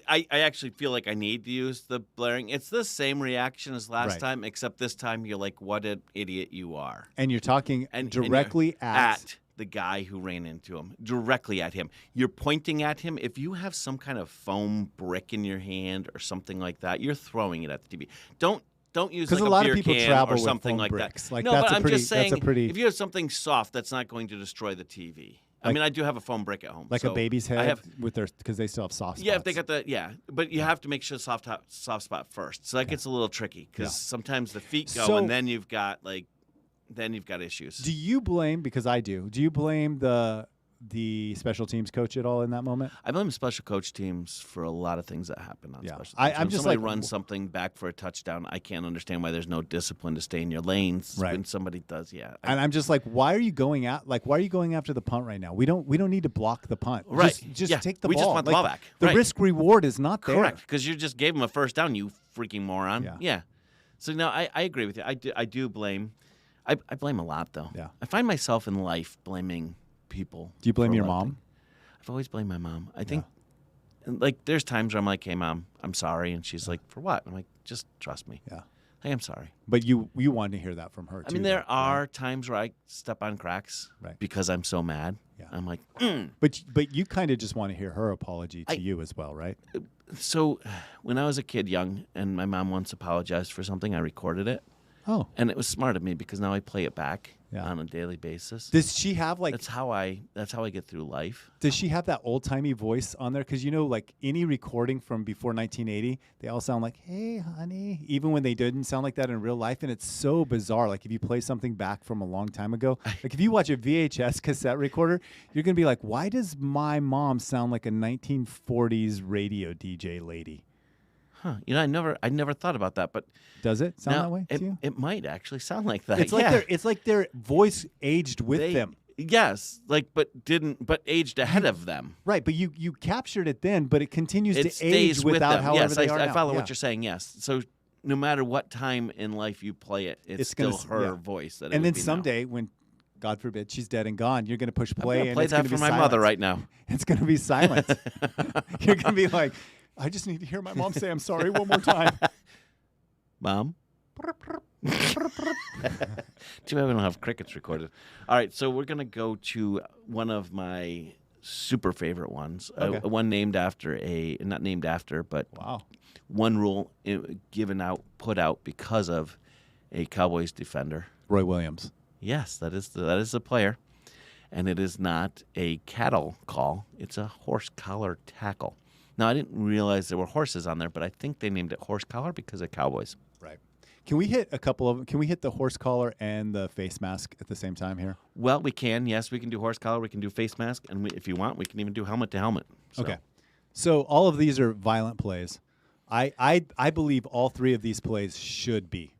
Speaker 1: I actually feel like I need to use the blaring. It's the same reaction as last
Speaker 2: Right.
Speaker 1: time, except this time you're like, what an idiot you are.
Speaker 2: And you're talking
Speaker 1: And
Speaker 2: directly
Speaker 1: you're at the guy who ran into him, directly at him. You're pointing at him. If you have some kind of foam brick in your hand or something like that, you're throwing it at the TV. Don't use like
Speaker 2: a lot of
Speaker 1: beer
Speaker 2: people
Speaker 1: can
Speaker 2: travel
Speaker 1: or
Speaker 2: with
Speaker 1: something
Speaker 2: foam
Speaker 1: like
Speaker 2: bricks.
Speaker 1: that.
Speaker 2: Like,
Speaker 1: no,
Speaker 2: that's
Speaker 1: but
Speaker 2: a
Speaker 1: I'm
Speaker 2: pretty-
Speaker 1: just saying,
Speaker 2: that's a pretty-
Speaker 1: if you have something soft, that's not going to destroy the TV. I
Speaker 2: Like-
Speaker 1: mean, I do have a foam brick at home.
Speaker 2: like
Speaker 1: so
Speaker 2: a baby's
Speaker 1: I
Speaker 2: head
Speaker 1: have,
Speaker 2: with their because they still have soft spots.
Speaker 1: yeah, if they got but you have to make sure soft spot first. So that gets a little tricky because
Speaker 2: Yeah.
Speaker 1: sometimes the feet go
Speaker 2: So-
Speaker 1: and then you've got issues.
Speaker 2: Do you blame, because I do you blame the special teams coach at all in that moment?
Speaker 1: I blame special coach teams for a lot of things that happen on
Speaker 2: Yeah.
Speaker 1: special teams.
Speaker 2: I'm
Speaker 1: When
Speaker 2: just
Speaker 1: somebody
Speaker 2: like-
Speaker 1: runs something back for a touchdown, I can't understand why there's no discipline to stay in your lanes.
Speaker 2: Right.
Speaker 1: When somebody does, yeah.
Speaker 2: And I'm just like, why are you going after the punt right now? We don't need to block the punt.
Speaker 1: Right.
Speaker 2: Just
Speaker 1: Yeah.
Speaker 2: take the
Speaker 1: We
Speaker 2: ball.
Speaker 1: just want the ball back.
Speaker 2: The
Speaker 1: Right.
Speaker 2: risk reward is not there.
Speaker 1: Correct, because you just gave him a first down, you freaking moron.
Speaker 2: Yeah.
Speaker 1: So no, I agree with you. I do blame. I blame a lot though.
Speaker 2: Yeah.
Speaker 1: I find myself in life blaming people.
Speaker 2: Do you blame
Speaker 1: for a
Speaker 2: your
Speaker 1: lot of
Speaker 2: mom?
Speaker 1: things. I've always blamed my mom. I think, like, there's times where I'm like, "Hey, mom, I'm sorry," and she's like, "For what?" I'm like, "Just trust me.
Speaker 2: Yeah.
Speaker 1: Hey, I'm sorry."
Speaker 2: But you wanted to hear that from her too.
Speaker 1: I mean, there
Speaker 2: though,
Speaker 1: are
Speaker 2: right?
Speaker 1: times where I step on cracks
Speaker 2: Right.
Speaker 1: because I'm so mad.
Speaker 2: Yeah.
Speaker 1: I'm like,
Speaker 2: But you kind of just want to hear her apology to you as well, right?
Speaker 1: So when I was a kid, young, and my mom once apologized for something, I recorded it.
Speaker 2: Oh.
Speaker 1: And it was smart of me because now I play it back
Speaker 2: Yeah.
Speaker 1: on a daily basis.
Speaker 2: Does she have
Speaker 1: That's how I get through life.
Speaker 2: Does she have that old timey voice on there? Because like any recording from before 1980, they all sound like, "Hey, honey," even when they didn't sound like that in real life, and it's so bizarre. Like if you play something back from a long time ago, like if you watch a VHS cassette recorder, you're gonna be like, "Why does my mom sound like a 1940s radio DJ lady?"
Speaker 1: Huh. You know, I never thought about that, but
Speaker 2: Does it sound
Speaker 1: now
Speaker 2: that way to you?
Speaker 1: it might actually sound like that.
Speaker 2: It's like
Speaker 1: yeah.
Speaker 2: it's like their voice aged with
Speaker 1: They-
Speaker 2: them.
Speaker 1: Yes, but aged ahead of them.
Speaker 2: Right, but you captured it then, but it continues
Speaker 1: It
Speaker 2: to
Speaker 1: stays
Speaker 2: age
Speaker 1: with
Speaker 2: without
Speaker 1: them.
Speaker 2: however
Speaker 1: Yes,
Speaker 2: they are
Speaker 1: I
Speaker 2: now.
Speaker 1: follow
Speaker 2: Yeah.
Speaker 1: what you're saying. Yes, so no matter what time in life you play it, it's
Speaker 2: gonna
Speaker 1: still her
Speaker 2: yeah.
Speaker 1: voice. That it
Speaker 2: And
Speaker 1: would
Speaker 2: then
Speaker 1: be now.
Speaker 2: someday, when God forbid she's dead and gone, you're going to push
Speaker 1: I'm
Speaker 2: play
Speaker 1: gonna
Speaker 2: and
Speaker 1: play
Speaker 2: it's
Speaker 1: that
Speaker 2: going to
Speaker 1: for
Speaker 2: be
Speaker 1: my
Speaker 2: silence.
Speaker 1: mother right now.
Speaker 2: It's going to be silent. You're going to be like, I just need to hear my mom say I'm sorry one more time.
Speaker 1: Mom. Too bad we don't have crickets recorded. All right, so we're gonna go to one of my super favorite ones.
Speaker 2: Okay.
Speaker 1: One named after not named after, but
Speaker 2: Wow.
Speaker 1: one rule put out because of a Cowboys defender.
Speaker 2: Roy Williams.
Speaker 1: Yes, that is the player, and it is not a cattle call. It's a horse collar tackle. Now I didn't realize there were horses on there, but I think they named it horse collar because of Cowboys.
Speaker 2: Right. Can we hit Can we hit the horse collar and the face mask at the same time here?
Speaker 1: Well, we can. Yes, we can do horse collar. We can do face mask, and if you want, we can even do helmet to helmet. So.
Speaker 2: Okay. So all of these are violent plays. I believe all three of these plays should be.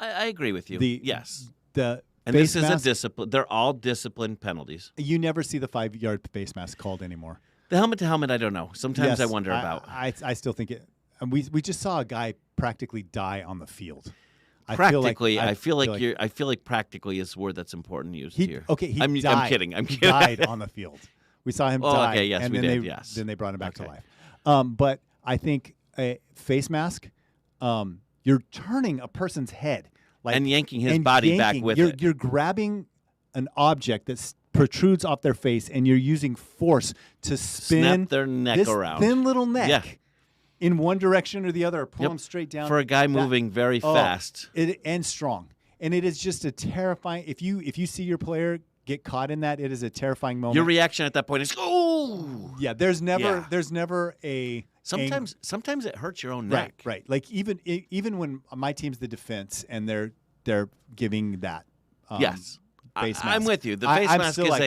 Speaker 1: I agree with you. Yes.
Speaker 2: The
Speaker 1: And
Speaker 2: face
Speaker 1: this is
Speaker 2: mask,
Speaker 1: a discipline. They're all discipline penalties.
Speaker 2: you never see the 5-yard face mask called anymore.
Speaker 1: The helmet to helmet, I don't know. Sometimes I wonder about.
Speaker 2: I still think it. And we just saw a guy practically die on the field.
Speaker 1: Practically, I feel like practically is a word that's important used here.
Speaker 2: Okay,
Speaker 1: I'm kidding. I'm kidding.
Speaker 2: Died on the field. We saw him die.
Speaker 1: Okay, yes,
Speaker 2: and
Speaker 1: we
Speaker 2: then
Speaker 1: did.
Speaker 2: Then they brought him back to life. But I think a face mask, you're turning a person's head
Speaker 1: and yanking his body back with it.
Speaker 2: You're grabbing an object that protrudes off their face, and you're using force to spin
Speaker 1: Snap their neck
Speaker 2: this
Speaker 1: around.
Speaker 2: thin little neck.
Speaker 1: Yeah.
Speaker 2: In one direction or the other, or pull them straight down.
Speaker 1: For a guy moving very fast.
Speaker 2: And strong. And it is just a terrifying, if you see your player get caught in that, it is a terrifying moment.
Speaker 1: Your reaction at that point is, oh!
Speaker 2: Yeah, there's never a...
Speaker 1: Sometimes it hurts your own neck.
Speaker 2: Right. Like even when my team's the defense and they're giving that
Speaker 1: yes.
Speaker 2: face mask.
Speaker 1: I'm with you. The face mask is
Speaker 2: like,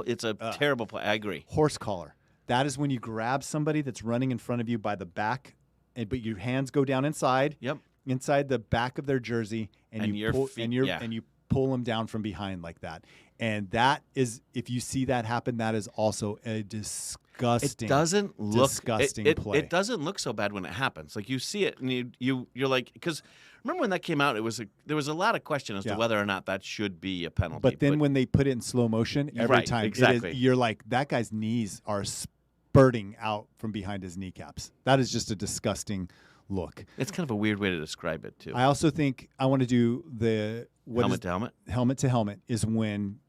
Speaker 1: it's a terrible play. I agree.
Speaker 2: Horse collar. That is when you grab somebody that's running in front of you by the back, but your hands go down inside.
Speaker 1: Yep.
Speaker 2: Inside the back of their jersey, and you pull them down from behind like that. And that is, if you see that happen, that is also a disgusting.
Speaker 1: It doesn't look
Speaker 2: disgusting play.
Speaker 1: It doesn't look so bad when it happens. Like you see it, and you're like, because remember when that came out, there was a lot of question as to whether or not that should be a penalty.
Speaker 2: But then when they put it in slow motion, every time you're like, that guy's knees are spurting out from behind his kneecaps. That is just a disgusting look.
Speaker 1: It's kind of a weird way to describe it too.
Speaker 2: I also think I want to do the
Speaker 1: helmet to helmet.
Speaker 2: Helmet to helmet is when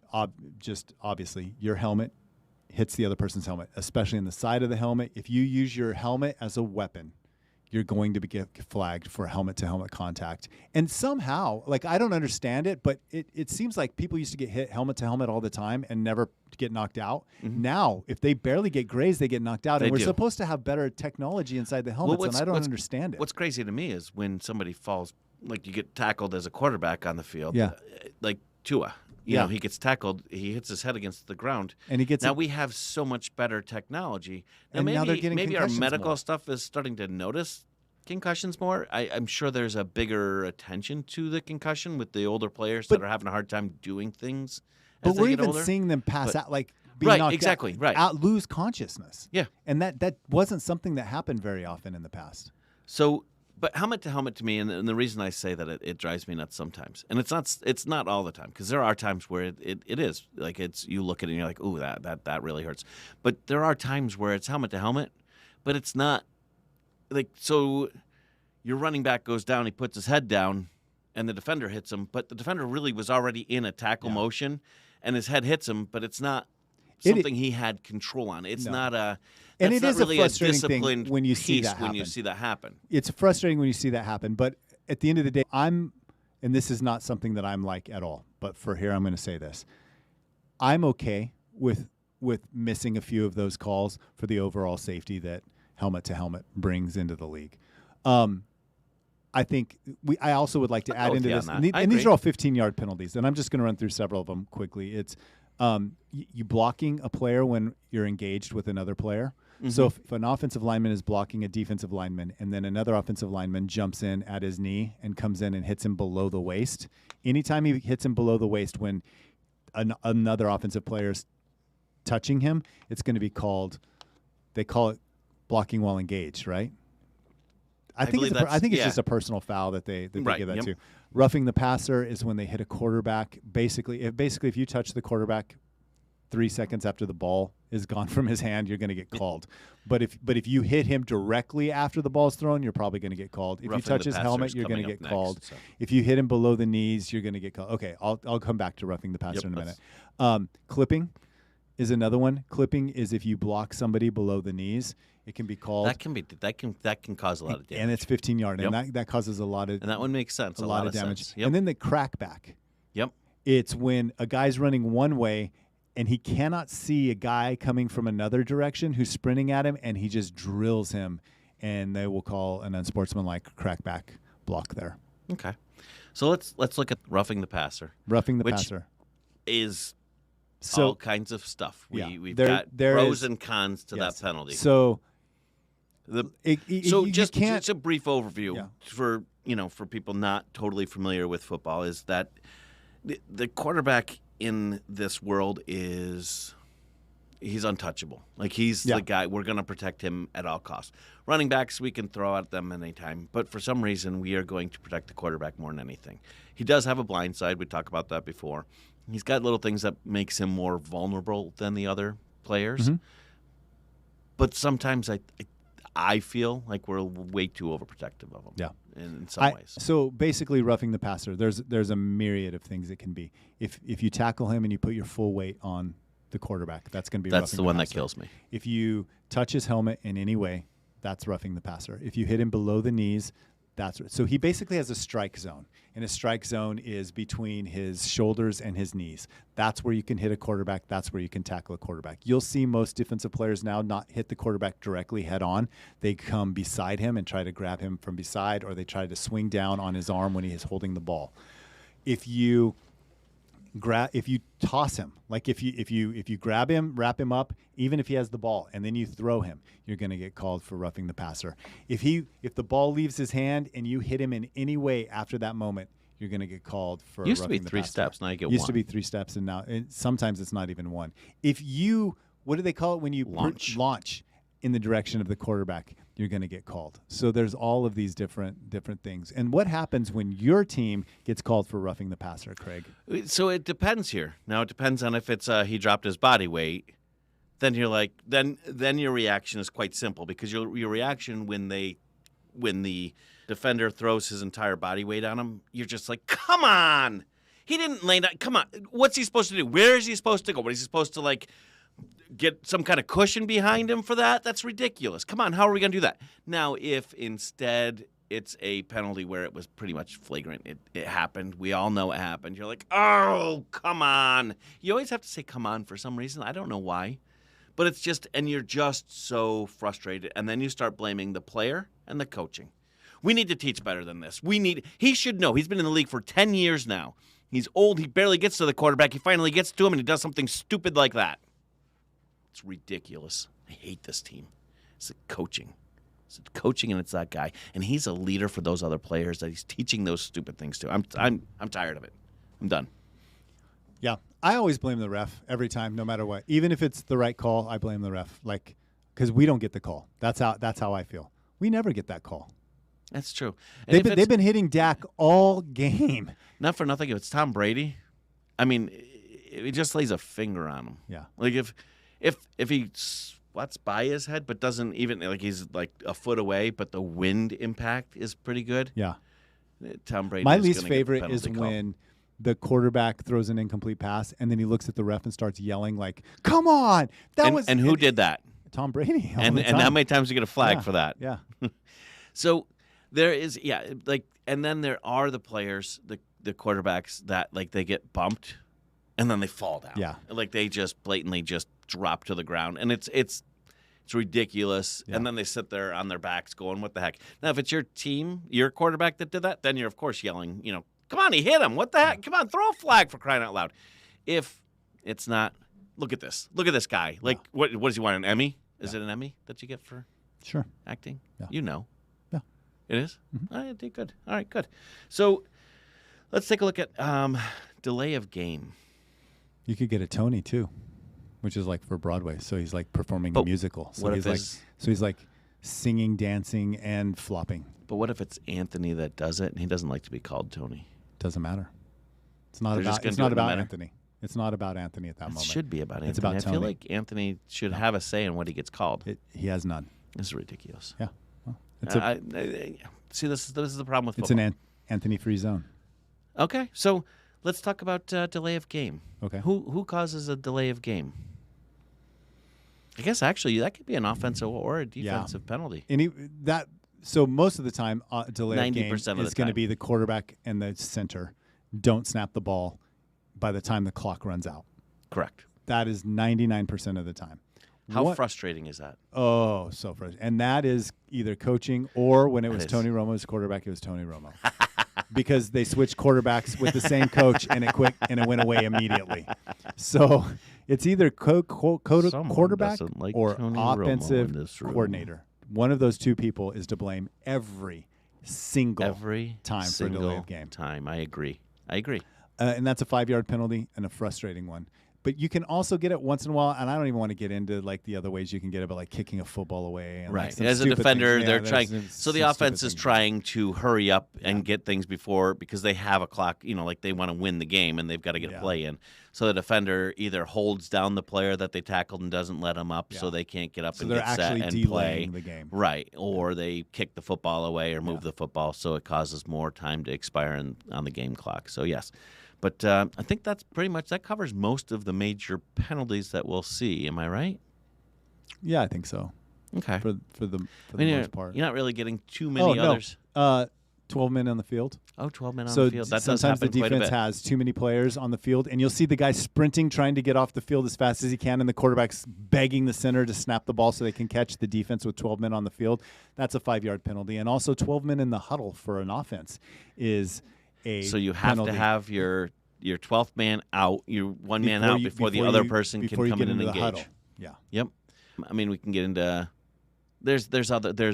Speaker 2: just obviously your helmet hits the other person's helmet, especially in the side of the helmet. If you use your helmet as a weapon, you're going to get flagged for helmet to helmet contact. And somehow, like, I don't understand it, but it seems like people used to get hit helmet to helmet all the time and never get knocked out. Mm-hmm. Now, if they barely get grazed, they get knocked out. And we're supposed to have better technology inside the helmets, and I don't understand it.
Speaker 1: What's crazy to me is when somebody falls, like you get tackled as a quarterback on the field, like Tua. You know, he gets tackled. He hits his head against the ground,
Speaker 2: and he gets.
Speaker 1: Now we have so much better technology. Now
Speaker 2: and now they're getting
Speaker 1: maybe our medical
Speaker 2: more.
Speaker 1: stuff is starting to notice concussions more. I'm sure there's a bigger attention to the concussion with the older players that are having a hard time doing things. But
Speaker 2: we're even
Speaker 1: older.
Speaker 2: seeing them pass out, like being knocked out, lose consciousness.
Speaker 1: Yeah, and
Speaker 2: that wasn't something that happened very often in the past.
Speaker 1: So. But helmet to helmet to me, and the reason I say that it drives me nuts sometimes, and it's not all the time, because there are times where it is like you look at it and you're like, ooh, that really hurts. But there are times where it's helmet to helmet, but it's not like, so your running back goes down, he puts his head down, and the defender hits him, but the defender really was already in a tackle motion, and his head hits him, but it's not something he had control on. It's not a.
Speaker 2: And it is
Speaker 1: really
Speaker 2: a frustrating thing when you see
Speaker 1: that happen.
Speaker 2: It's frustrating when you see that happen. But at the end of the day, and this is not something that I'm like at all, but for here I'm going to say this. I'm okay with missing a few of those calls for the overall safety that helmet to helmet brings into the league. I think I also would like to add into this, and these are all 15-yard penalties, and I'm just going to run through several of them quickly. It's you blocking a player when you're engaged with another player. Mm-hmm. So if an offensive lineman is blocking a defensive lineman and then another offensive lineman jumps in at his knee and comes in and hits him below the waist, anytime he hits him below the waist when another offensive player is touching him, it's going to be called, they call it blocking while engaged, right? I think it's just a personal foul that they give that to. Roughing the passer is when they hit a quarterback. Basically, if you touch the quarterback 3 seconds after the ball is gone from his hand, you're going to get called. But if you hit him directly after the ball's thrown, you're probably going to get called. If you touch his helmet, you're going to get called. So. If you hit him below the knees, you're going to get called. Okay, I'll come back to roughing the passer in a minute. Clipping is another one. Clipping is if you block somebody below the knees. It can be called. That
Speaker 1: can cause a lot of damage.
Speaker 2: And it's 15 yard, and that causes a lot of.
Speaker 1: And that one makes sense.
Speaker 2: A lot of damage.
Speaker 1: Yep.
Speaker 2: And then the crackback.
Speaker 1: Yep.
Speaker 2: It's when a guy's running one way, and he cannot see a guy coming from another direction who's sprinting at him, and he just drills him, and they will call an unsportsmanlike crackback block there.
Speaker 1: Okay. So let's look at roughing the passer.
Speaker 2: Roughing the passer
Speaker 1: is all kinds of stuff. We've got
Speaker 2: there
Speaker 1: pros
Speaker 2: is,
Speaker 1: and cons to that penalty.
Speaker 2: So
Speaker 1: So
Speaker 2: you
Speaker 1: just
Speaker 2: can't.
Speaker 1: a brief overview
Speaker 2: Yeah.
Speaker 1: for people not totally familiar with football is that the quarterback in this world he's untouchable. Like he's
Speaker 2: Yeah.
Speaker 1: the guy, we're going to protect him at all costs. Running backs, we can throw at them anytime, but for some reason we are going to protect the quarterback more than anything. He does have a blind side. We talked about that before. He's got little things that makes him more vulnerable than the other players.
Speaker 2: Mhm.
Speaker 1: But sometimes I feel like we're way too overprotective of him.
Speaker 2: Yeah.
Speaker 1: In some ways.
Speaker 2: So basically, roughing the passer. There's a myriad of things it can be. If you tackle him and you put your full weight on the quarterback, that's going to be
Speaker 1: That's
Speaker 2: roughing
Speaker 1: the one that
Speaker 2: passer.
Speaker 1: kills me.
Speaker 2: If you touch his helmet in any way, that's roughing the passer. If you hit him below the knees, so he basically has a strike zone, and a strike zone is between his shoulders and his knees. That's where you can hit a quarterback. That's where you can tackle a quarterback. You'll see most defensive players now not hit the quarterback directly head on. They come beside him and try to grab him from beside, or they try to swing down on his arm when he is holding the ball. If you toss him, like if you grab him, wrap him up, even if he has the ball, and then you throw him, you're going to get called for roughing the passer. If the ball leaves his hand and you hit him in any way after that moment, you're going to get called for
Speaker 1: Used to be
Speaker 2: roughing the
Speaker 1: 3
Speaker 2: passer.
Speaker 1: steps, now you get
Speaker 2: Used to
Speaker 1: 1.
Speaker 2: be 3 steps, and now sometimes it's not even 1. If you, what do they call it when you launch in the direction of the quarterback, you're going to get called. So there's all of these different things. And what happens when your team gets called for roughing the passer, Craig?
Speaker 1: So it depends here. Now it depends on if it's he dropped his body weight. Then you're like, then your reaction is quite simple, because your reaction when the defender throws his entire body weight on him, you're just like, come on, he didn't lay down. Come on, what's he supposed to do? Where is he supposed to go? What is he supposed to like? Get some kind of cushion behind him for that? That's ridiculous. Come on, how are we going to do that? Now, if instead it's a penalty where it was pretty much flagrant, it happened, we all know it happened, you're like, oh, come on. You always have to say come on for some reason. I don't know why. But it's just, and you're just so frustrated. And then you start blaming the player and the coaching. We need to teach better than this. He should know. He's been in the league for 10 years now. He's old. He barely gets to the quarterback. He finally gets to him, and he does something stupid like that. It's ridiculous. I hate this team. It's the coaching. It's the coaching, and it's that guy. And he's a leader for those other players that he's teaching those stupid things to. I'm tired of it. I'm done.
Speaker 2: Yeah, I always blame the ref every time, no matter what. Even if it's the right call, I blame the ref. Like, because we don't get the call. That's how I feel. We never get that call.
Speaker 1: That's true. And
Speaker 2: They've been hitting Dak all game.
Speaker 1: Not for nothing. If it's Tom Brady, I mean, he just lays a finger on him.
Speaker 2: Yeah.
Speaker 1: Like if he swats by his head, but doesn't even, like, he's like a foot away, but the wind impact is pretty good.
Speaker 2: Yeah.
Speaker 1: Tom Brady.
Speaker 2: My least favorite is when the quarterback throws an incomplete pass and then he looks at the ref and starts yelling like, "Come on!"
Speaker 1: And who did that?
Speaker 2: Tom Brady.
Speaker 1: And how many times do you get a flag for that?
Speaker 2: Yeah.
Speaker 1: So there is, and then there are the players, the quarterbacks that, like, they get bumped and then they fall down.
Speaker 2: Yeah.
Speaker 1: Like they just blatantly just drop to the ground, and it's ridiculous.
Speaker 2: Yeah.
Speaker 1: And then they sit there on their backs going, "What the heck?" Now, if it's your team, your quarterback that did that, then you're of course yelling, "Come on, he hit him! What the heck? Come on, throw a flag for crying out loud!" If it's not, look at this guy. Like, what does he want? An Emmy? Is it an Emmy that you get for acting?
Speaker 2: Yeah.
Speaker 1: Yeah, it is.
Speaker 2: Mm-hmm.
Speaker 1: I did good. All right, good. So let's take a look at delay of game.
Speaker 2: You could get a Tony too, which is like for Broadway. So he's like performing a musical. So he's like singing, dancing, and flopping.
Speaker 1: But what if it's Anthony that does it, and he doesn't like to be called Tony?
Speaker 2: Doesn't matter. It's not about Anthony. It's not about Anthony at that moment.
Speaker 1: It should be about Anthony.
Speaker 2: It's about
Speaker 1: I
Speaker 2: Tony.
Speaker 1: feel like Anthony should have a say in what he gets called.
Speaker 2: He has none.
Speaker 1: This is ridiculous.
Speaker 2: Yeah. Well,
Speaker 1: see, this is the problem with
Speaker 2: it's
Speaker 1: football.
Speaker 2: an Anthony-free zone.
Speaker 1: Okay, so let's talk about delay of game.
Speaker 2: Okay.
Speaker 1: Who causes a delay of game? I guess actually that could be an offensive or a defensive penalty.
Speaker 2: So most of the time, delay of game
Speaker 1: 90% of the
Speaker 2: is going to
Speaker 1: time.
Speaker 2: be the quarterback and the center don't snap the ball by the time the clock runs out.
Speaker 1: Correct.
Speaker 2: That is 99% of the time.
Speaker 1: How frustrating is that?
Speaker 2: Oh, so frustrating. And that is either coaching or when it was
Speaker 1: is.
Speaker 2: Tony Romo's quarterback, it was Tony Romo. Because they switched quarterbacks with the same coach and it went away immediately. So it's either quarterback
Speaker 1: doesn't like
Speaker 2: or
Speaker 1: Tony Romo
Speaker 2: offensive
Speaker 1: in this room.
Speaker 2: coordinator. one of those two people is to blame every single time for a delay of game.
Speaker 1: Time. I agree.
Speaker 2: And that's a 5-yard penalty and a frustrating one. But you can also get it once in a while, and I don't even want to get into like the other ways you can get it, but like kicking a football away. And,
Speaker 1: right.
Speaker 2: like, some
Speaker 1: As a
Speaker 2: stupid
Speaker 1: defender,
Speaker 2: things.
Speaker 1: they're
Speaker 2: Yeah,
Speaker 1: trying. So the offense is trying to hurry up and get things before, because they have a clock. Like they want to win the game and they've got to get a play in. So the defender either holds down the player that they tackled and doesn't let him up, so they can't get up and get set and play.
Speaker 2: So they're actually delaying the game.
Speaker 1: Right. Or they kick the football away or move the football, so it causes more time to expire on the game clock. So yes. But I think that covers most of the major penalties that we'll see. Am I right?
Speaker 2: Yeah, I think so.
Speaker 1: Okay.
Speaker 2: For the most part.
Speaker 1: You're not really getting too many others.
Speaker 2: 12 men on the field.
Speaker 1: Oh, 12 men on the field. That does
Speaker 2: sometimes
Speaker 1: happen
Speaker 2: the
Speaker 1: quite a
Speaker 2: defense
Speaker 1: bit.
Speaker 2: has too many players on the field, and you'll see the guy sprinting, trying to get off the field as fast as he can, and the quarterback's begging the center to snap the ball so they can catch the defense with 12 men on the field. That's a 5-yard penalty. And also 12 men in the huddle for an offense is a
Speaker 1: So you have
Speaker 2: penalty.
Speaker 1: to have your 12th man out, your one man out before the other person can come in and engage.
Speaker 2: Huddle. Yeah.
Speaker 1: Yep. I mean, we can get into there's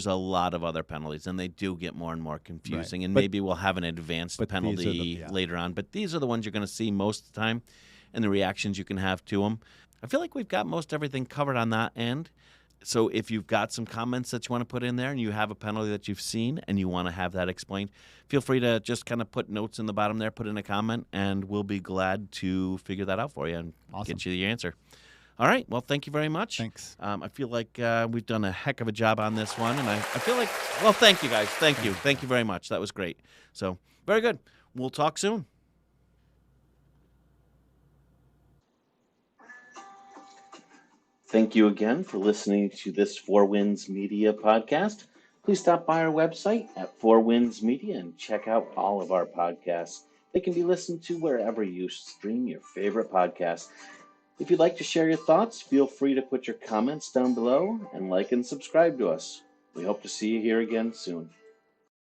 Speaker 1: a lot of other penalties, and they do get more and more confusing.
Speaker 2: Right.
Speaker 1: And maybe we'll have an advanced penalty
Speaker 2: the
Speaker 1: later on. But these are the ones you're going to see most of the time, and the reactions you can have to them. I feel like we've got most everything covered on that end. So if you've got some comments that you want to put in there, and you have a penalty that you've seen and you want to have that explained, feel free to just kind of put notes in the bottom there, put in a comment, and we'll be glad to figure that out for you and get you the answer. All right. Well, thank you very much.
Speaker 2: Thanks.
Speaker 1: I feel like we've done a heck of a job on this one, and I feel like, well, thank you guys. Thank you. Thank you very much. That was great. So very good. We'll talk soon. Thank you again for listening to this Four Winds Media podcast. Please stop by our website at Four Winds Media and check out all of our podcasts. They can be listened to wherever you stream your favorite podcasts. If you'd like to share your thoughts, feel free to put your comments down below and like and subscribe to us. We hope to see you here again soon.